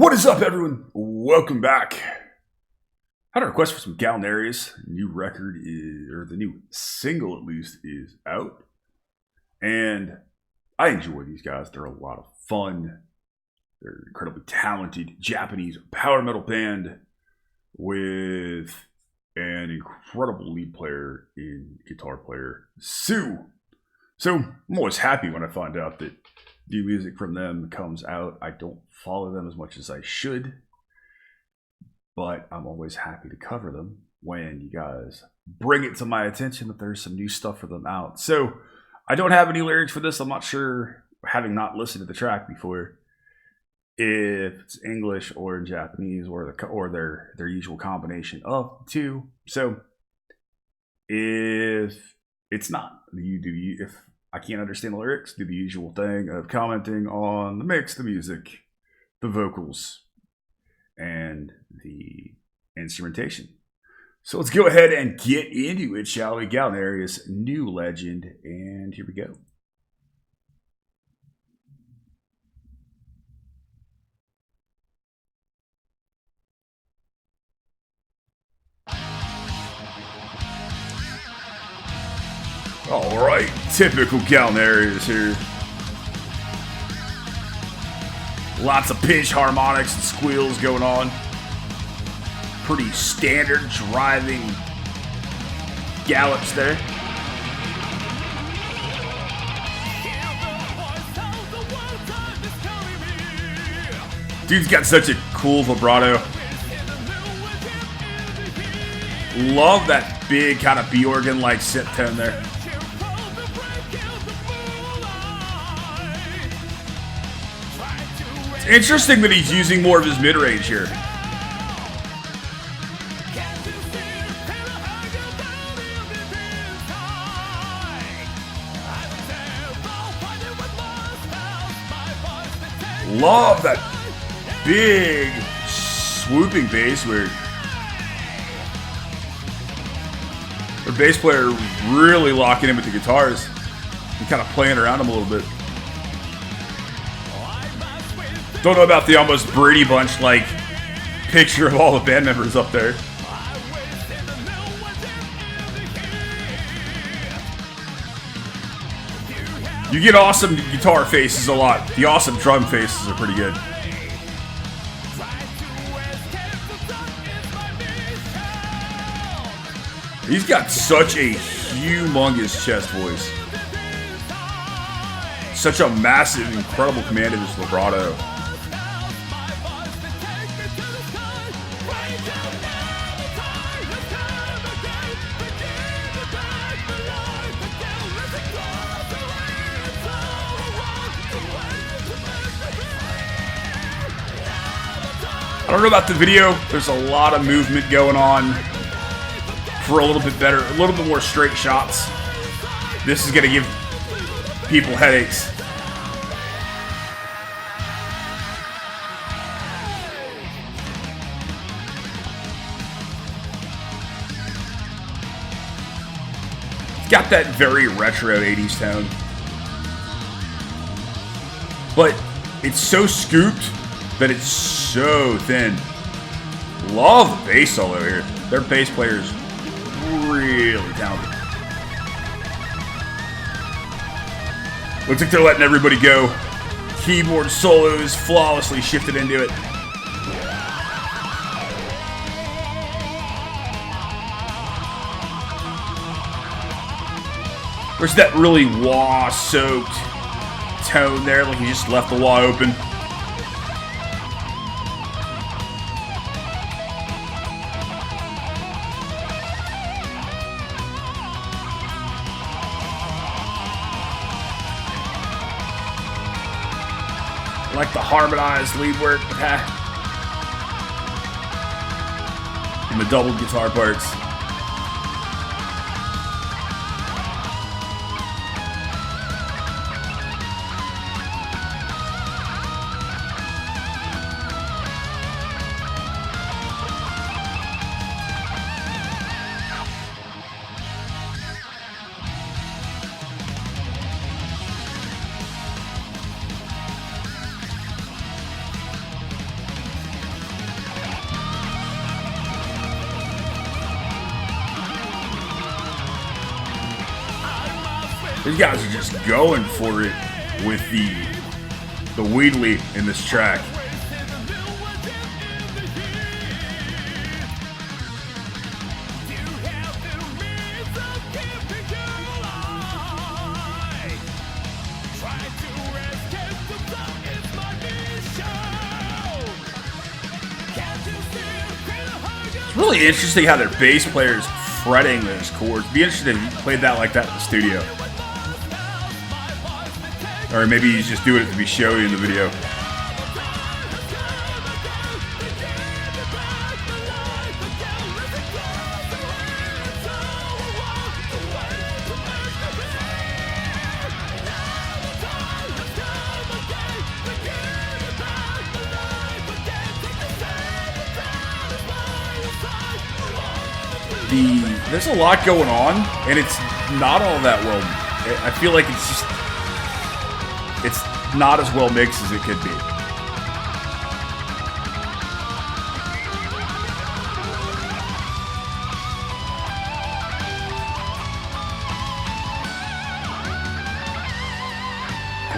What is up, everyone? Welcome back. I had a request for some GALNERYUS. New record is, or the new single at least, is out. And I enjoy these guys. They're a lot of fun. They're incredibly talented Japanese power metal band with an incredible lead player and guitar player, Sue. So I'm always happy when I find out that new music from them comes out. I don't follow them as much as I should, but I'm always happy to cover them when you guys bring it to my attention that there's some new stuff for them out. So I don't have any lyrics for this. I'm not sure, having not listened to the track before, if it's English or in Japanese or their usual combination of the two. So if it's not, if I can't understand the lyrics, do the usual thing of commenting on the mix, the music, the vocals, and the instrumentation. So let's go ahead and get into it, shall we? GALNERYUS New Legend, and here we go. Alright, typical GALNERYUS here. Lots of pinch harmonics and squeals going on. Pretty standard driving gallops there. Dude's got such a cool vibrato. Love that big kind of B organ-like synth tone there. It's interesting that he's using more of his mid-range here. Love that big swooping bass where their bass player really locking in with the guitars and kind of playing around them a little bit. Don't know about the almost Brady Bunch like picture of all the band members up there. You get awesome guitar faces a lot. The awesome drum faces are pretty good. He's got such a humongous chest voice. Such a massive, incredible command of his vibrato. I don't know about the video. There's a lot of movement going on for a little bit better, a little bit more straight shots. This is going to give people headaches. It's got that very retro 80s tone. But it's so scooped that it's so thin. Love the bass solo here. Their bass player is really talented. Looks like they're letting everybody go. Keyboard solos flawlessly shifted into it. There's that really wah-soaked tone there, like he just left the wah open. I like the harmonized lead work and the double guitar parts. These guys are just going for it with the wheedly in this track. It's really interesting how their bass players fretting those chords. Be interested if you played that like that in the studio. Or maybe he's just doing it to be showy in the video. There's a lot going on, and it's not all that well. I feel like it's not as well mixed as it could be.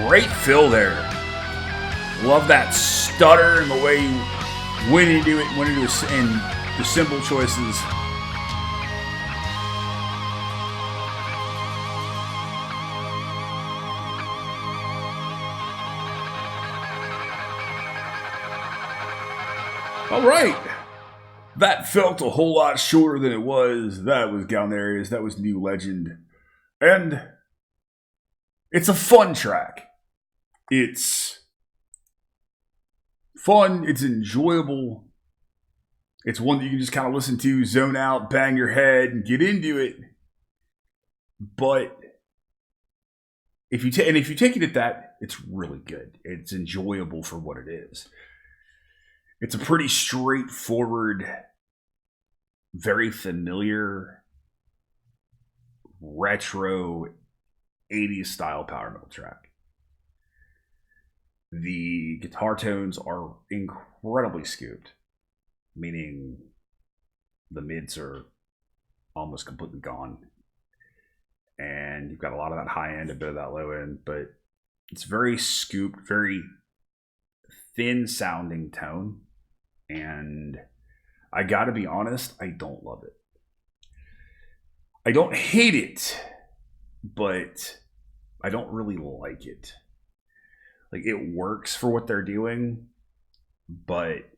Great fill there. Love that stutter and the way when you do it, and the cymbal choices. All right, that felt a whole lot shorter than it was. That was GALNERYUS. That was New Legend. And it's a fun track. It's fun. It's enjoyable. It's one that you can just kind of listen to, zone out, bang your head, and get into it. But if you take it at that, it's really good. It's enjoyable for what it is. It's a pretty straightforward, very familiar, retro 80s style power metal track. The guitar tones are incredibly scooped, meaning the mids are almost completely gone. And you've got a lot of that high end, a bit of that low end, but it's very scooped, very thin sounding tone. And I gotta be honest, I don't love it. I don't hate it, but I don't really like it. Like, it works for what they're doing, but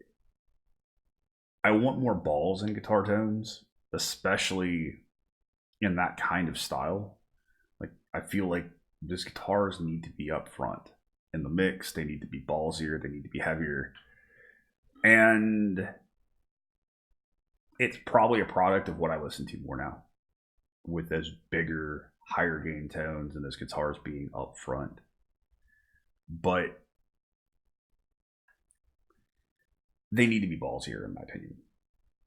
I want more balls in guitar tones, especially in that kind of style. Like, I feel like these guitars need to be up front in the mix. They need to be ballsier. They need to be heavier. And it's probably a product of what I listen to more now, with those bigger, higher gain tones and those guitars being up front. But they need to be ballsier, in my opinion.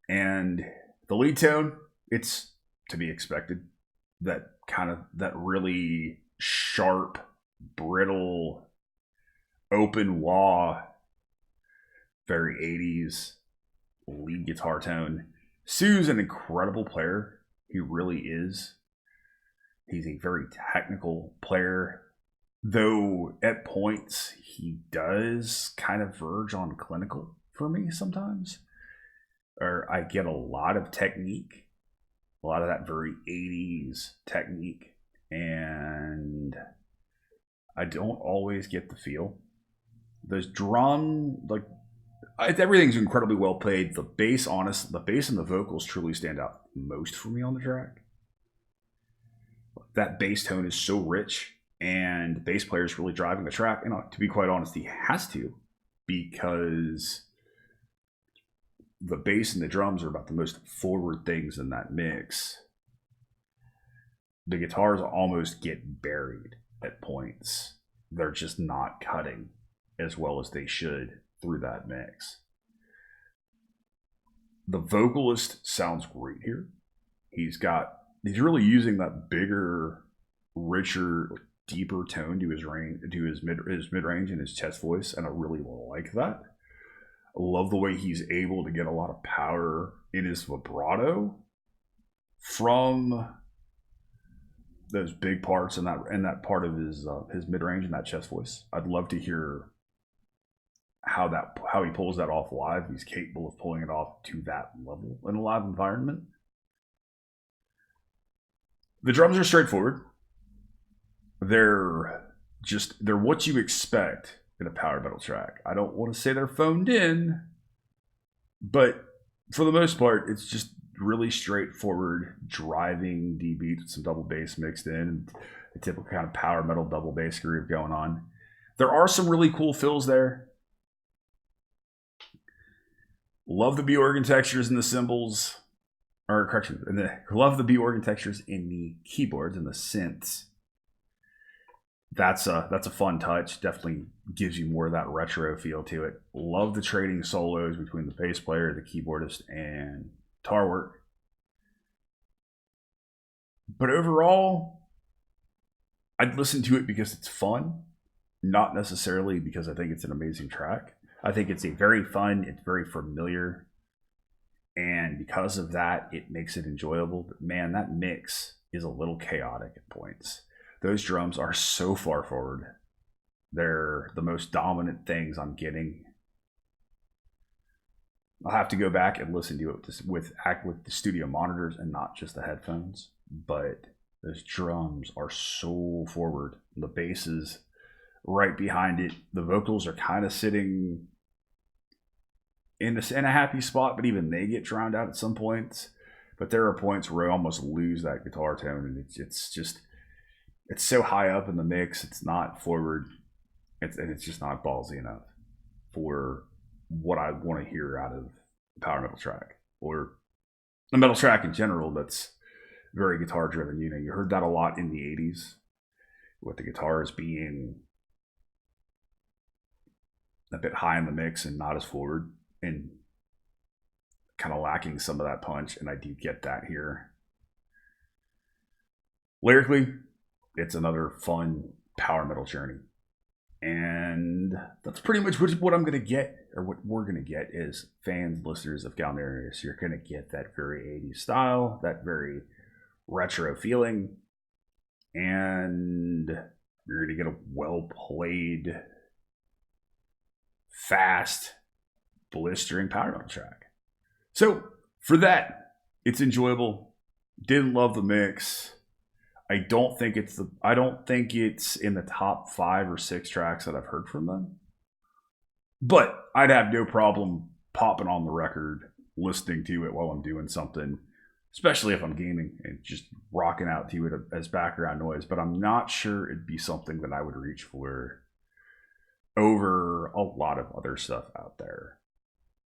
And the lead tone, it's to be expected. That really sharp, brittle, open wah, very 80s lead guitar tone. Sue's an incredible player. He really is. He's a very technical player, though at points he does kind of verge on clinical for me sometimes. Or I get a lot of technique, a lot of that very 80s technique, and I don't always get the feel. Those drum, like, everything's incredibly well played. The bass and the vocals truly stand out most for me on the track. That bass tone is so rich, and the bass player is really driving the track. And to be quite honest, he has to, because the bass and the drums are about the most forward things in that mix. The guitars almost get buried at points. They're just not cutting as well as they should through that mix. The vocalist sounds great here. He's really using that bigger, richer, deeper tone to his range, to his mid-range and his chest voice, and I really like that. I love the way he's able to get a lot of power in his vibrato from those big parts and that part of his mid range and that chest voice. I'd love to hear how he pulls that off live. He's capable of pulling it off to that level in a live environment. The drums are straightforward. They're what you expect in a power metal track. I don't want to say they're phoned in, but for the most part, it's just really straightforward driving D beats with some double bass mixed in, the typical kind of power metal double bass groove going on. There are some really cool fills there. Love the B organ textures in the cymbals, or correction, love the B organ textures in the keyboards and the synths. That's a fun touch. Definitely gives you more of that retro feel to it. Love the trading solos between the bass player, the keyboardist, and guitar work. But overall, I'd listen to it because it's fun, not necessarily because I think it's an amazing track. I think it's very very familiar, and because of that, it makes it enjoyable. But man, that mix is a little chaotic at points. Those drums are so far forward. They're the most dominant things I'm getting. I'll have to go back and listen to it with the studio monitors and not just the headphones. But those drums are so forward. The bass is right behind it. The vocals are kind of sitting in a happy spot, but even they get drowned out at some points. But there are points where I almost lose that guitar tone, and it's so high up in the mix. It's not forward. It's just not ballsy enough for what I want to hear out of a power metal track or a metal track in general that's very guitar driven. You know, you heard that a lot in the 80s with the guitars being a bit high in the mix and not as forward and kind of lacking some of that punch. And I do get that here. Lyrically, it's another fun power metal journey. And that's pretty much what I'm going to get, or what we're going to get is fans, listeners of Galnerius. You're going to get that very 80s style, that very retro feeling, and you're going to get a well-played, fast, blistering power metal track. So for that, it's enjoyable. Didn't love the mix. I don't think it's in the top 5 or 6 tracks that I've heard from them. But I'd have no problem popping on the record, listening to it while I'm doing something, especially if I'm gaming and just rocking out to it as background noise. But I'm not sure it'd be something that I would reach for over a lot of other stuff out there,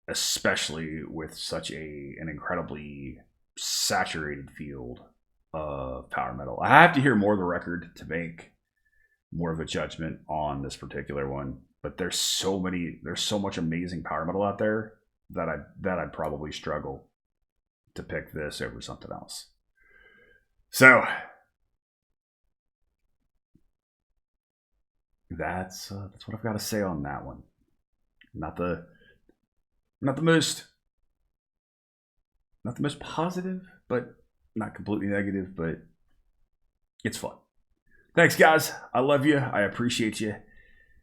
especially with such an incredibly saturated field of power metal. I have to hear more of the record to make more of a judgment on this particular one, but there's so much amazing power metal out there that I'd probably struggle to pick this over something else. So that's what I've got to say on that one. Not the most positive, but not completely negative, but it's fun. Thanks, guys. I love you. I appreciate you.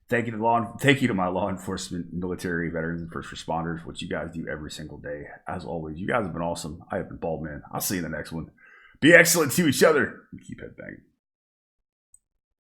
Thank you to my law enforcement, military, veterans, and first responders, what you guys do every single day. As always, you guys have been awesome. I have been Baldman. I'll see you in the next one. Be excellent to each other and keep headbanging.